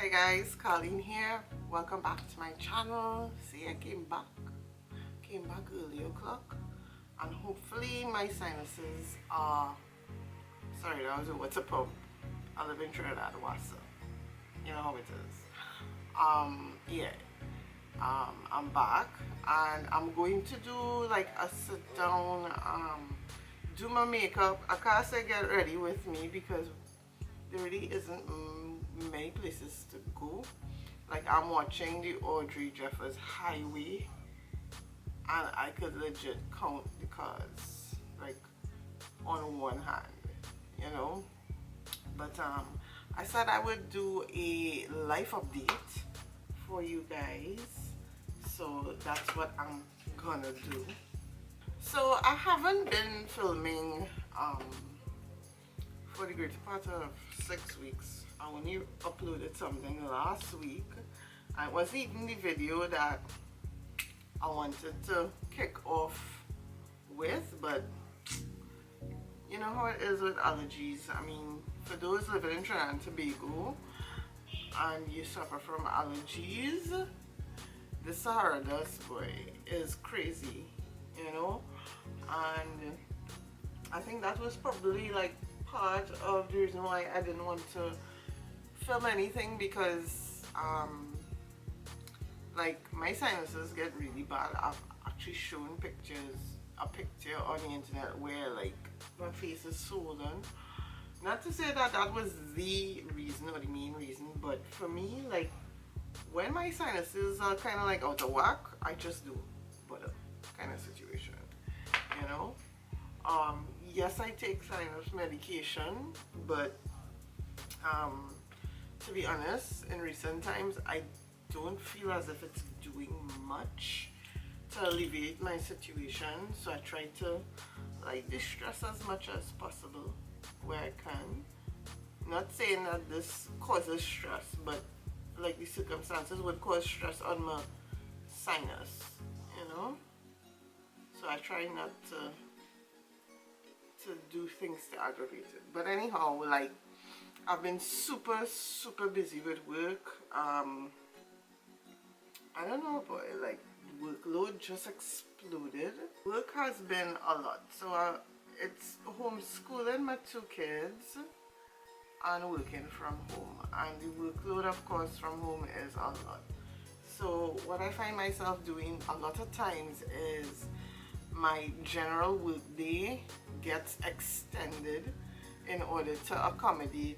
Hi guys, Carlene here. Welcome back to my channel. See, I came back early o'clock, and hopefully my sinuses are, sorry, that was a water pump. I live in Trinidad, so you know how it is. I'm back and I'm going to do like a sit down, do my makeup. I can't say get ready with me because there really isn't many places to go. Like, I'm watching the Audrey Jeffers Highway and I could legit count the cars like on one hand, you know. But I said I would do a life update for you guys, so that's what I'm gonna do. So I haven't been filming for the greater part of 6 weeks. I only uploaded something last week. It wasn't even the video that I wanted to kick off with, but you know how it is with allergies. I mean, for those living in Trinidad and Tobago and you suffer from allergies, the Sahara dust, boy, is crazy, you know. And I think that was probably like part of the reason why I didn't want to film anything, because like my sinuses get really bad. I've actually shown a picture on the internet where like my face is swollen. Not to say that that was the reason or the main reason, but for me, like when my sinuses are kind of like out of whack, I just do butter kind of situation, you know. Yes, I take sinus medication, but to be honest, in recent times I don't feel as if it's doing much to alleviate my situation. So I try to like distress as much as possible where I can. Not saying that this causes stress, but like the circumstances would cause stress on my sinus, you know. So I try not to do things to aggravate it. But anyhow, like I've been super busy with work. I don't know, but like workload just exploded. Work has been a lot. So it's homeschooling my 2 kids and working from home, and the workload of course from home is a lot. So what I find myself doing a lot of times is my general work day gets extended in order to accommodate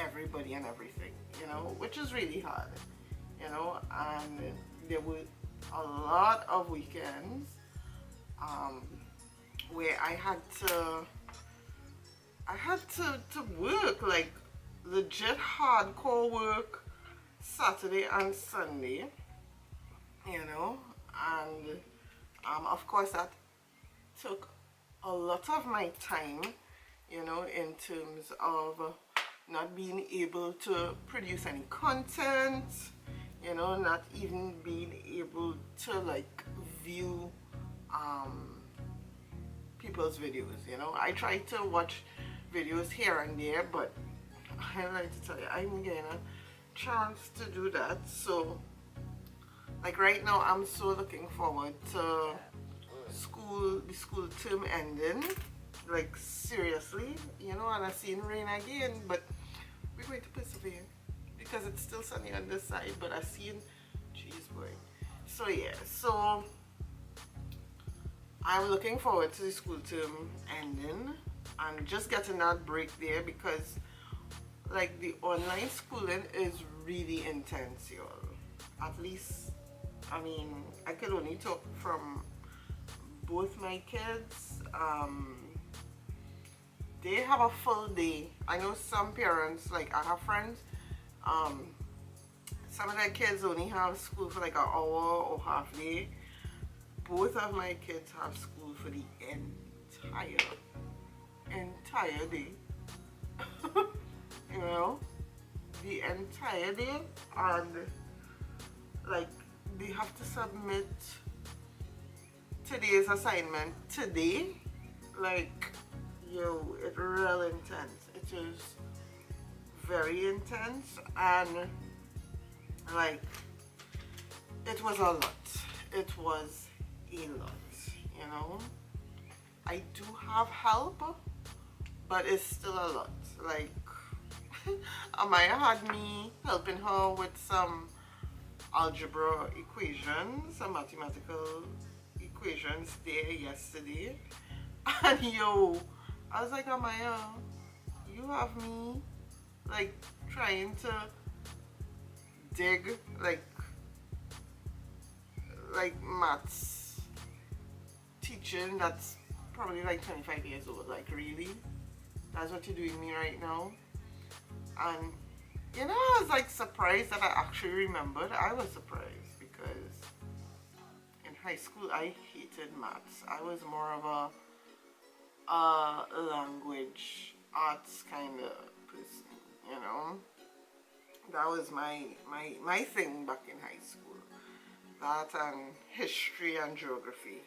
everybody and everything, you know, which is really hard, you know. And there were a lot of weekends where I had to work, like legit hardcore work Saturday and Sunday, you know. And of course that took a lot of my time, you know, in terms of not being able to produce any content, you know, not even being able to like view people's videos, you know. I try to watch videos here and there, but I like to tell you, I'm getting a chance to do that. So like right now I'm so looking forward to the school term ending, like seriously, you know. And I seen rain again, but we're going to persevere because it's still sunny on this side. But I seen, jeez boy. So yeah, so I'm looking forward to the school term ending and just getting that break there, because like the online schooling is really intense, y'all. At least, I mean, I could only talk from both my kids. They have a full day. I know some parents, like I have friends, some of their kids only have school for like an hour or half day. Both of my kids have school for the entire day. You know, the entire day. And like they have to submit today's assignment today. Like, yo, it's real intense. It is very intense. And Like, it was a lot. It was a lot, you know. I do have help, but it's still a lot. Like, Amaya had me helping her with some algebra equations, some mathematical equations there yesterday. And yo, I was like, Amaya, you have me like trying to dig like maths teaching that's probably like 25 years old. Like, really? That's what you're doing me right now? And you know, I was like surprised that I actually remembered. I was surprised because in high school I hated maths. I was more of a language arts kind of person, you know. That was my thing back in high school. That and history and geography.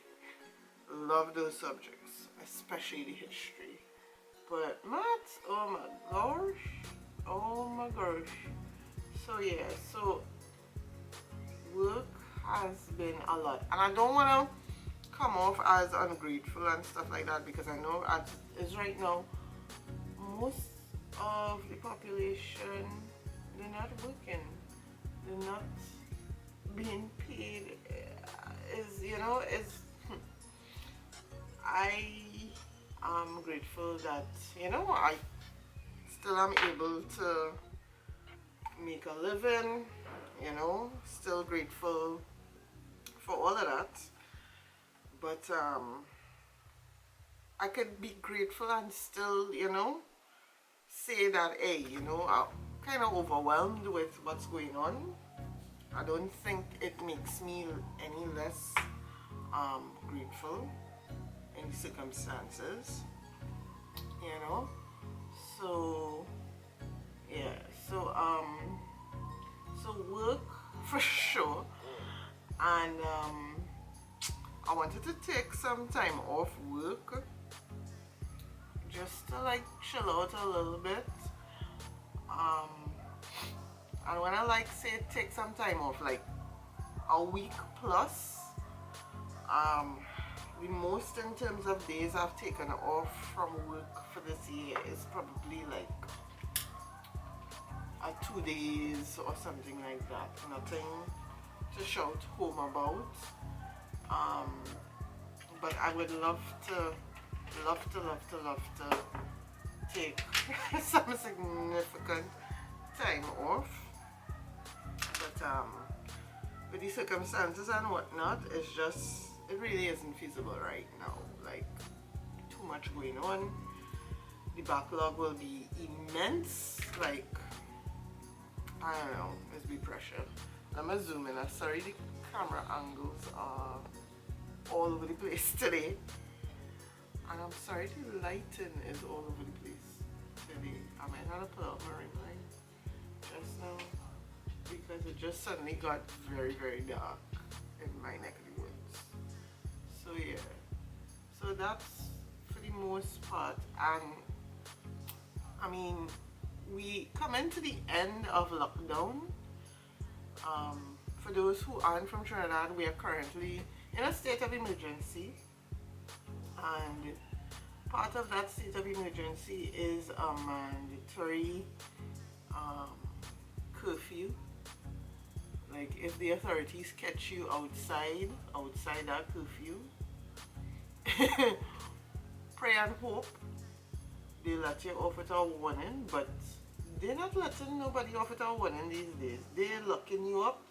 Love those subjects, especially the history. But maths, oh my gosh. Oh my gosh. So yeah, so work has been a lot. And I don't want to come off as ungrateful and stuff like that, because I know as is right now, most of the population, they're not working. They're not being paid. Is, you know, is I am grateful that, you know, I still am able to make a living, you know, still grateful for all of that. But I could be grateful and still, you know, say that, hey, you know, I'm kind of overwhelmed with what's going on. I don't think it makes me any less grateful in the circumstances, you know. So yeah, so work for sure. And I wanted to take some time off work just to like chill out a little bit. And when I like say take some time off, like a week plus, the most in terms of days I've taken off from work for this year is probably like 2 days or something like that. Nothing to shout home about. But I would love to take some significant time off. But with the circumstances and whatnot, it really isn't feasible right now. Like, too much going on. The backlog will be immense. Like, I don't know, it's be pressure. I'm gonna zoom in. I'm sorry the camera angles are all over the place today. And I'm sorry the lighting is all over the place today. I might have to pull out my ring light just now because it just suddenly got very, very dark in my neck of the woods. So yeah, so that's for the most part. And I mean, we come into the end of lockdown. For those who aren't from Trinidad, we are currently in a state of emergency, and part of that state of emergency is a mandatory curfew. Like, if the authorities catch you outside that curfew, pray and hope they let you off without warning. But they're not letting nobody off without warning these days. They're locking you up,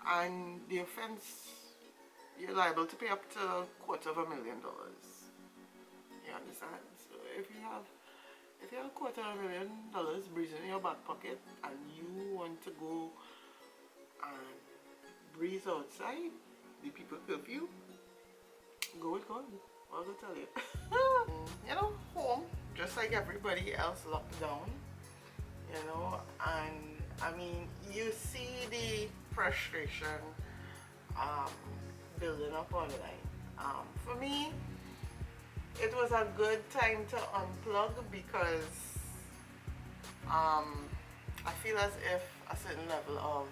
and the offense, you're liable to pay up to $250,000. You understand? So if you have $250,000 breezing in your back pocket and you want to go and breeze outside the people curfew, go with God. What I'll tell you. You know, home, just like everybody else, locked down. You know, and I mean, you see the frustration building up online. For me, it was a good time to unplug because I feel as if a certain level of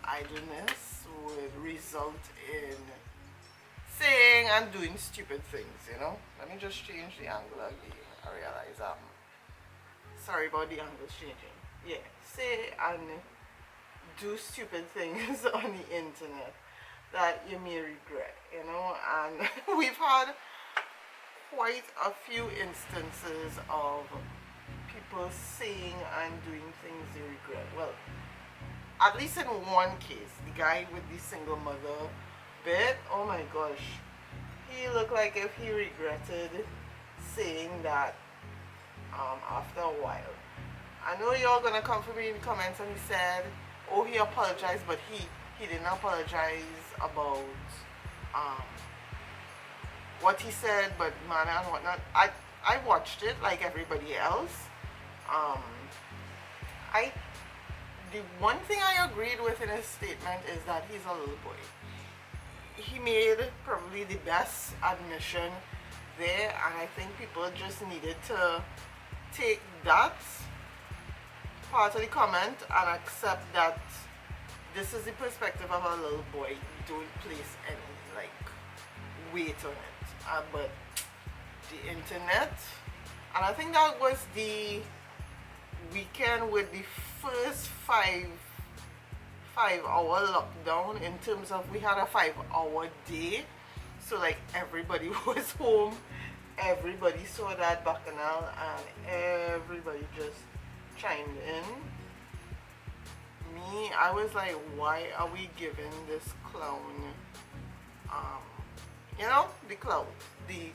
idleness would result in saying and doing stupid things, you know. Let me just change the angle again. I realize sorry about the angle changing. Yeah, say and do stupid things on the internet that you may regret, you know. And we've had quite a few instances of people saying and doing things they regret. Well, at least in one case, the guy with the single mother bit, oh my gosh, he looked like if he regretted saying that after a while. I know y'all gonna come for me in the comments, and he said, oh, he apologized, but he didn't apologize about what he said, but manner and whatnot. I watched it like everybody else. The one thing I agreed with in his statement is that he's a little boy. He made probably the best admission there, and I think people just needed to take that part of the comment and accept that this is the perspective of a little boy. Don't place any like weight on it. But the internet, and I think that was the weekend with the first 5-hour lockdown, in terms of we had a 5-hour day, so like everybody was home, everybody saw that bacchanal, and everybody just chimed in. Me, I was like, why are we giving this clown you know, the clout, the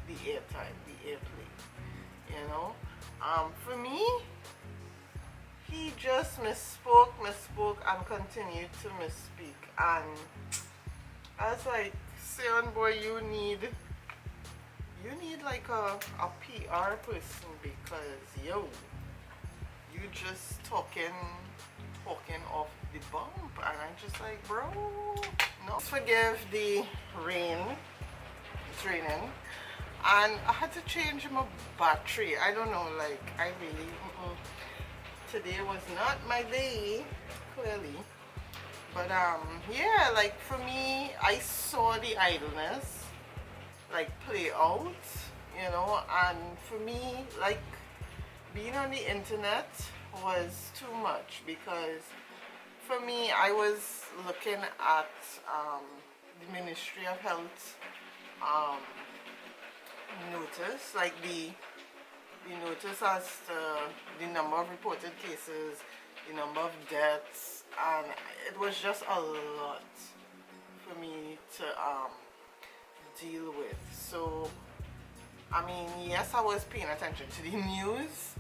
airtime, the airplay, you know? For me, he just misspoke and continued to misspeak, and I was like, Sion boy, you need like a PR person, because yo, you just talking off the bump, and I'm just like, bro, no. Forgive the rain, it's raining, and I had to change my battery. I don't know, like, I really today was not my day, clearly. But yeah, like for me, I saw the idleness like play out, you know, and for me, like, being on the internet was too much, because for me, I was looking at the Ministry of Health notice, like the notice as to the number of reported cases, the number of deaths, and it was just a lot for me to deal with. So I mean, yes, I was paying attention to the news,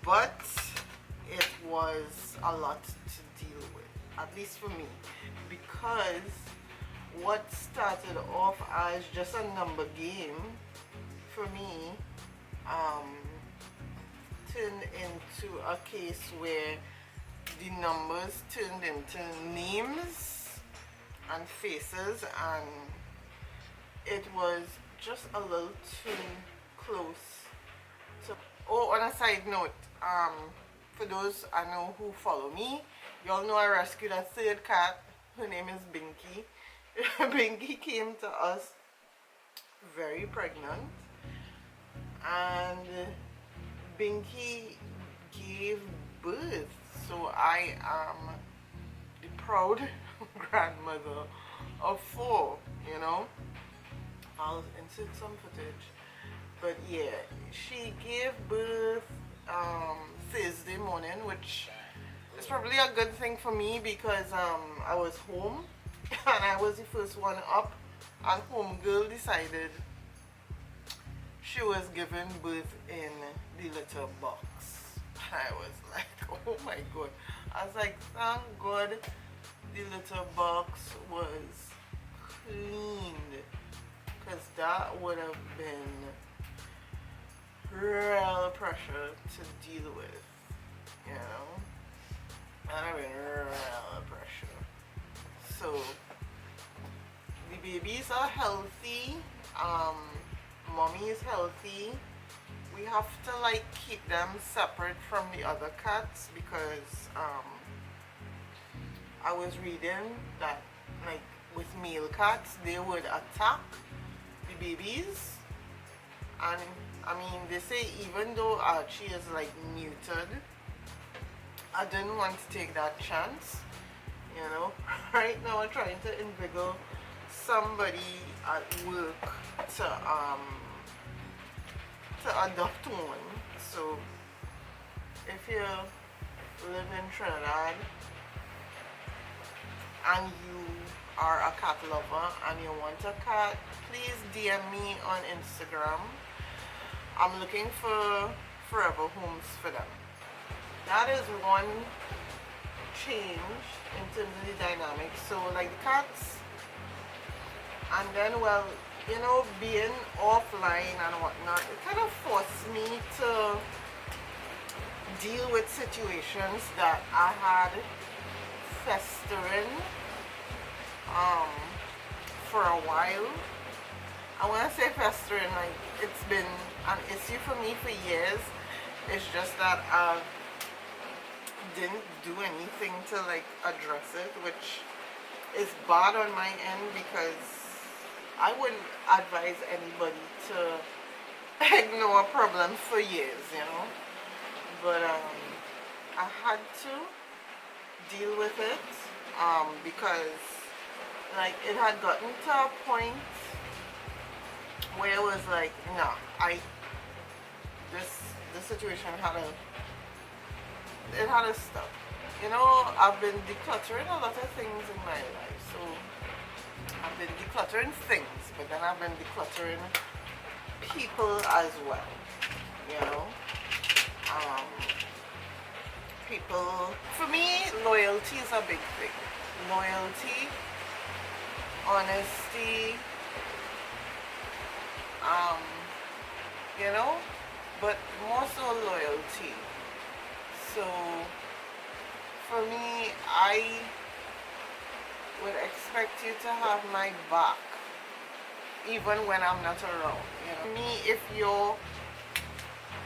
but it was a lot to deal with, at least for me, because what started off as just a number game for me turned into a case where the numbers turned into names and faces, and it was just a little too close to. Oh, on a side note, for those I know who follow me, y'all know I rescued a third cat. Her name is Binky. Binky came to us very pregnant, and Binky gave birth. So I am the proud grandmother of 4, you know. I'll insert some footage, but yeah, she gave birth Thursday morning, which is probably a good thing for me, because I was home and I was the first one up, and homegirl decided she was giving birth in the litter box. I was like, oh my god. I was like, thank god the litter box was cleaned, because that would have been real pressure to deal with, you know. That would have been real pressure. So the babies are healthy, mommy is healthy. we have to like keep them separate from the other cats because I was reading that like with male cats they would attack the babies, and I mean they say even though Archie is like neutered, I didn't want to take that chance, you know. Right now I'm trying to inveigle somebody at work to adopt one. So if you live in Trinidad and you are a cat lover and you want a cat, please DM me on Instagram. I'm looking for forever homes for them. That is one change in terms of the dynamics. So like the cats, and then well, you know, being offline and whatnot, it kind of forced me to deal with situations that I had festering for a while. I want to say festering, like it's been an issue for me for years. It's just that I didn't do anything to like address it, which is bad on my end because I wouldn't advise anybody to ignore problems for years, you know. But I had to deal with it because like it had gotten to a point where it was like, no, this situation had to stop. You know, I've been decluttering a lot of things in my life, so I've been decluttering things, but then I've been decluttering people as well, you know. People, for me, loyalty is a big thing. Loyalty, honesty, you know, but more so loyalty. So for me, I would expect you to have my back even when I'm not around, you know. Me, if your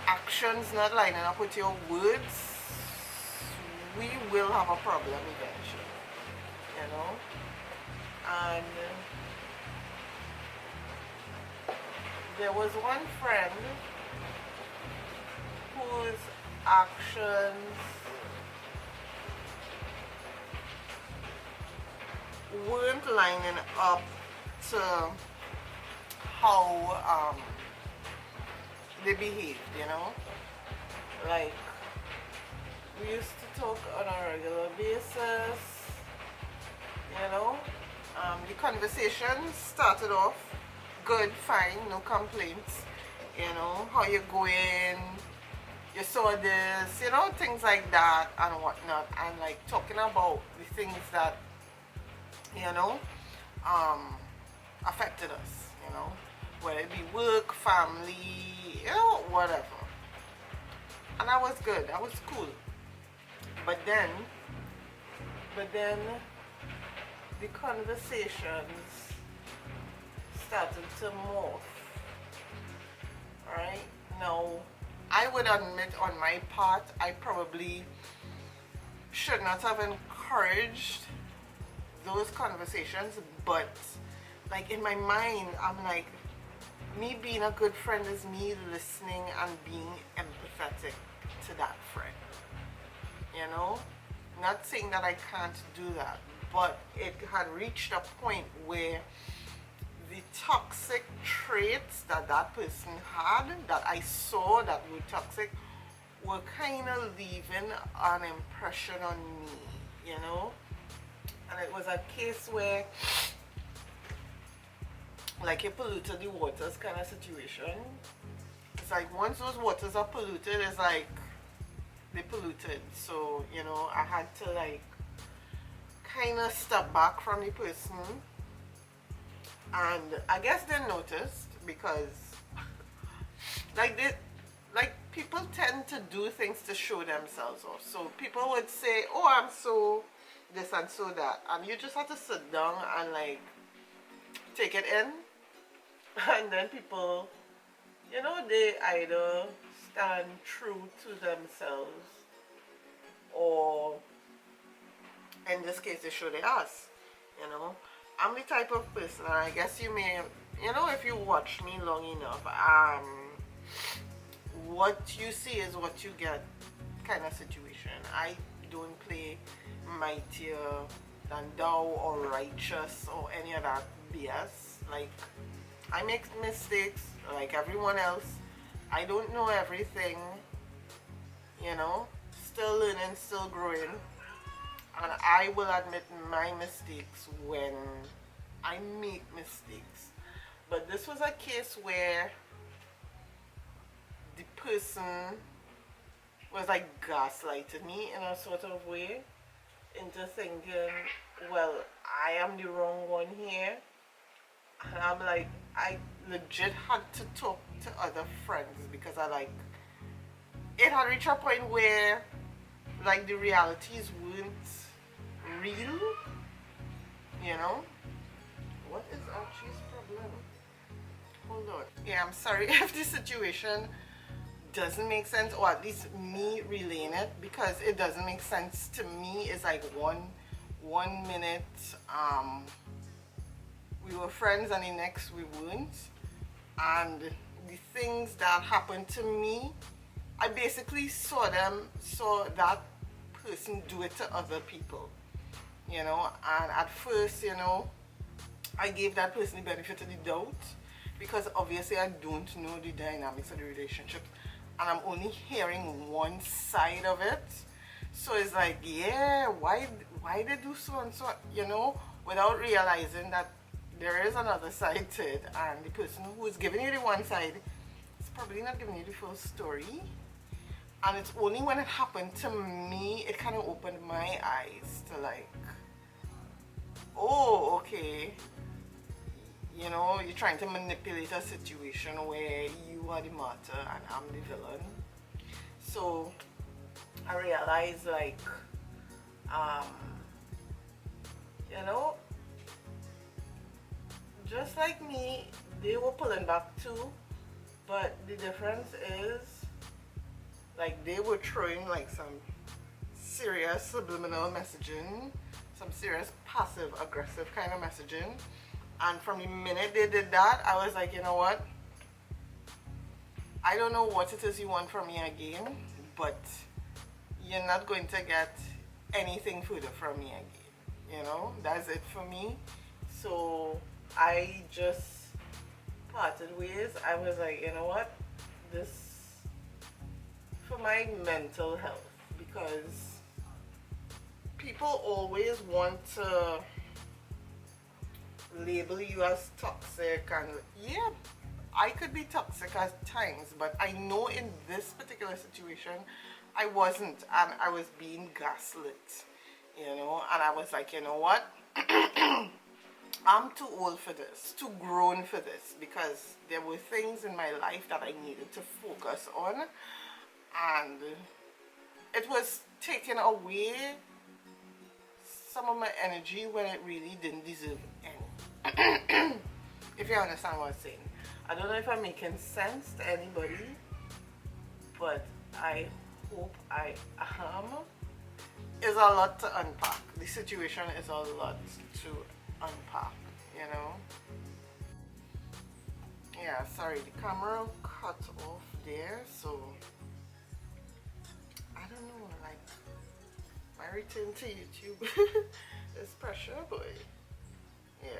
actions not lining up with your words, we will have a problem eventually, you know. And there was one friend whose actions weren't lining up to how they behaved, you know. Like, we used to talk on a regular basis, you know. The conversation started off good, fine, no complaints, you know. How you going? You saw this, you know, things like that and whatnot, and like talking about the things that, you know, affected us, you know, whether it be work, family, you know, whatever. And I was good, I was cool. But then the conversations started to morph. Right? Now, I would admit on my part, I probably should not have encouraged those conversations, but like in my mind, I'm like, me being a good friend is me listening and being empathetic to that friend, you know. Not saying that I can't do that, but it had reached a point where the toxic traits that that person had, that I saw that were toxic, were kind of leaving an impression on me, you know. And it was a case where, like, you polluted the waters kind of situation. It's like once those waters are polluted, it's like they polluted. So, you know, I had to like kind of step back from the person. And I guess they noticed because like people tend to do things to show themselves off. So people would say, oh, I'm so this and so that, and you just have to sit down and like take it in. And then people, you know, they either stand true to themselves, or in this case they show their ass. You know, I'm the type of person, and I guess you may, you know, if you watch me long enough, what you see is what you get kind of situation. I don't play mightier than thou or righteous or any of that BS. Like, I make mistakes like everyone else. I don't know everything, you know, still learning, still growing. And I will admit my mistakes when I make mistakes. But this was a case where the person was like gaslighting me in a sort of way into thinking, well, I am the wrong one here. And I'm like, I legit had to talk to other friends because I like, it had reached a point where like the realities weren't real, you know. What is Archie's problem? Hold on. Yeah, I'm sorry if the situation doesn't make sense, or at least me relaying it, because it doesn't make sense to me. It's like one minute we were friends and the next we weren't, and the things that happened to me, I basically saw that person do it to other people, you know. And at first, you know, I gave that person the benefit of the doubt because obviously I don't know the dynamics of the relationship, and I'm only hearing one side of it. So it's like, yeah, why they do so and so, you know, without realizing that there is another side to it, and the person who is giving you the one side is probably not giving you the full story. And it's only when it happened to me, it kind of opened my eyes to like, oh, okay, you know, you're trying to manipulate a situation where you are the martyr and I'm the villain. So I realized, like, you know, just like me, they were pulling back too, but the difference is, like, they were throwing like some serious subliminal messaging, some serious passive aggressive kind of messaging. And from the minute they did that, I was like, you know what, I don't know what it is you want from me again, but you're not going to get anything further from me again, you know. That's it for me. So I just parted ways. I was like, you know what, this for my mental health, because people always want to label you as toxic, and yeah, I could be toxic at times, but I know in this particular situation I wasn't, and I was being gaslit, you know. And I was like, you know what, I'm too old for this, too grown for this, because there were things in my life that I needed to focus on, and it was taking away some of my energy when it really didn't deserve any. If you understand what I'm saying. I don't know if I'm making sense to anybody, but I hope I am. It's a lot to unpack. The situation is a lot to unpack, you know. Yeah, sorry, the camera cut off there, so I don't know, like, my return to YouTube is pressure, but yeah.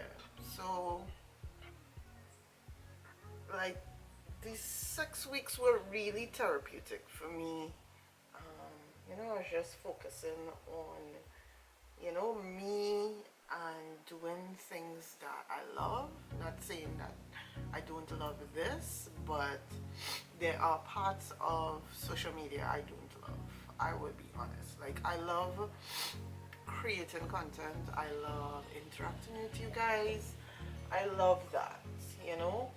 So like, these 6 weeks were really therapeutic for me. You know, I was just focusing on, you know, me and doing things that I love. Not saying that I don't love this, but there are parts of social media I don't love. I would be honest. Like, I love creating content. I love interacting with you guys. I love that, you know.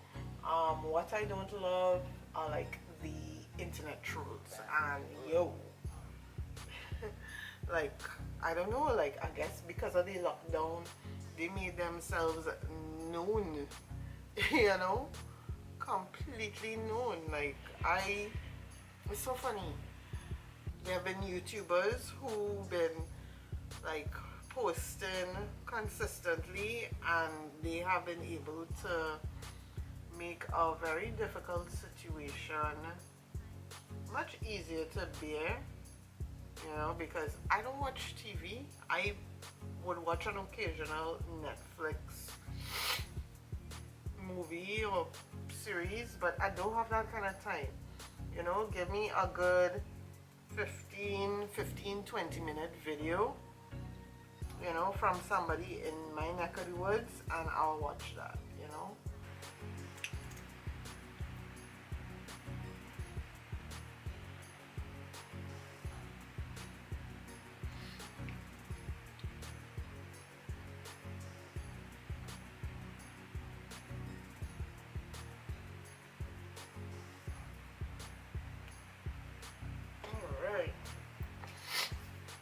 What I don't love are like the internet trolls, and yo, like, I don't know, like, I guess because of the lockdown they made themselves known, you know, completely known. Like, it's so funny. There have been YouTubers who've been like posting consistently, and they have been able to make a very difficult situation much easier to bear, you know, because I don't watch TV. I would watch an occasional Netflix movie or series, but I don't have that kind of time. You know, give me a good 20-minute video, you know, from somebody in my neck of the woods, and I'll watch that, you know. Alright.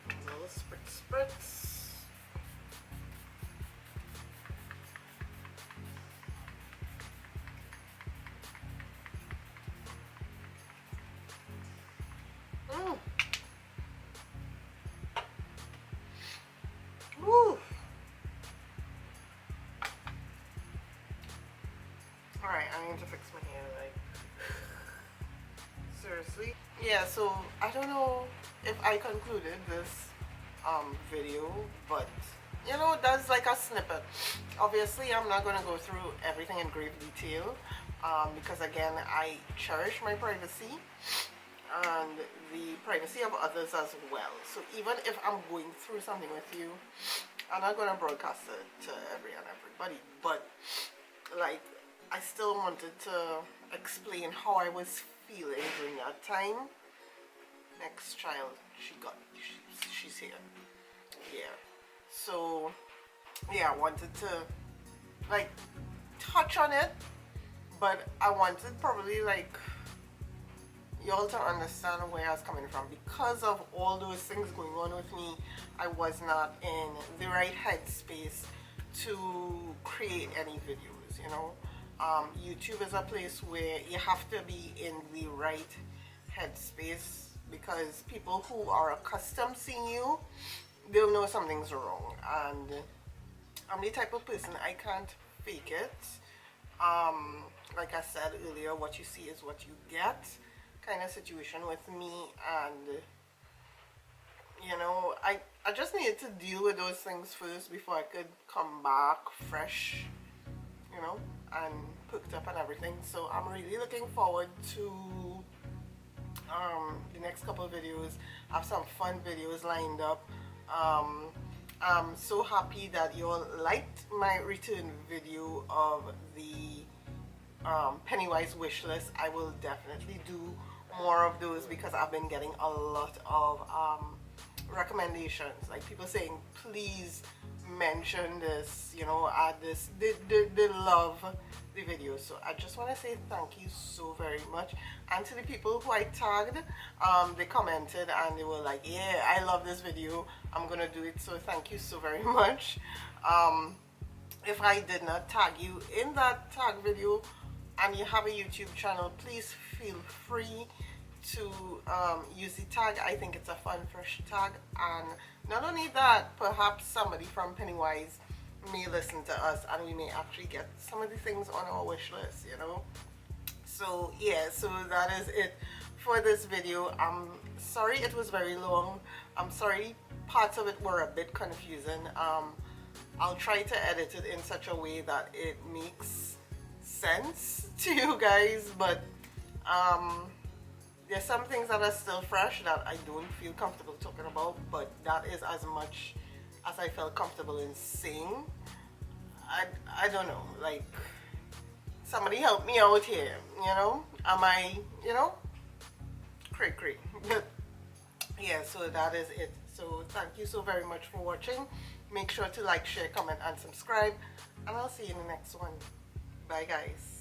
A little spritz. Woo. Alright, I need to fix my hair, like, seriously. Yeah, so I don't know if I concluded this video, but you know, that's like a snippet. Obviously, I'm not going to go through everything in great detail, because again, I cherish my privacy and the privacy of others as well. So even if I'm going through something with you, I'm not going to broadcast it to everybody, but like, I still wanted to explain how I was feeling during that time. Next child, she's here. Yeah. So yeah, I wanted to like touch on it, but I wanted probably like y'all to understand where I was coming from. Because of all those things going on with me, I was not in the right headspace to create any videos, you know. YouTube is a place where you have to be in the right headspace, because people who are accustomed seeing you, they'll know something's wrong. And I'm the type of person, I can't fake it. Like I said earlier, what you see is what you get kind of situation with me. And you know, I just needed to deal with those things first before I could come back fresh, you know, and cooked up and everything. So I'm really looking forward to the next couple of videos. I have some fun videos lined up. I'm so happy that you all liked my return video of the Pennywise wish list. I will definitely do more of those, because I've been getting a lot of recommendations, like people saying please mention this, you know, add this. They love the video. So I just want to say thank you so very much. And to the people who I tagged, they commented and they were like, yeah, I love this video, I'm gonna do it. So thank you so very much. If I did not tag you in that tag video and you have a YouTube channel, please feel free to use the tag. I think it's a fun fresh tag. And not only that, perhaps somebody from Pennywise may listen to us and we may actually get some of the things on our wish list, you know. So yeah, so that is it for this video. I'm sorry it was very long. I'm sorry parts of it were a bit confusing. I'll try to edit it in such a way that it makes sense to you guys, but there's some things that are still fresh that I don't feel comfortable talking about, but that is as much as I felt comfortable in saying. I don't know, like, somebody help me out here, you know. Am I, you know, cray. But yeah, so that is it. So thank you so very much for watching. Make sure to like, share, comment and subscribe, and I'll see you in the next one. Bye guys.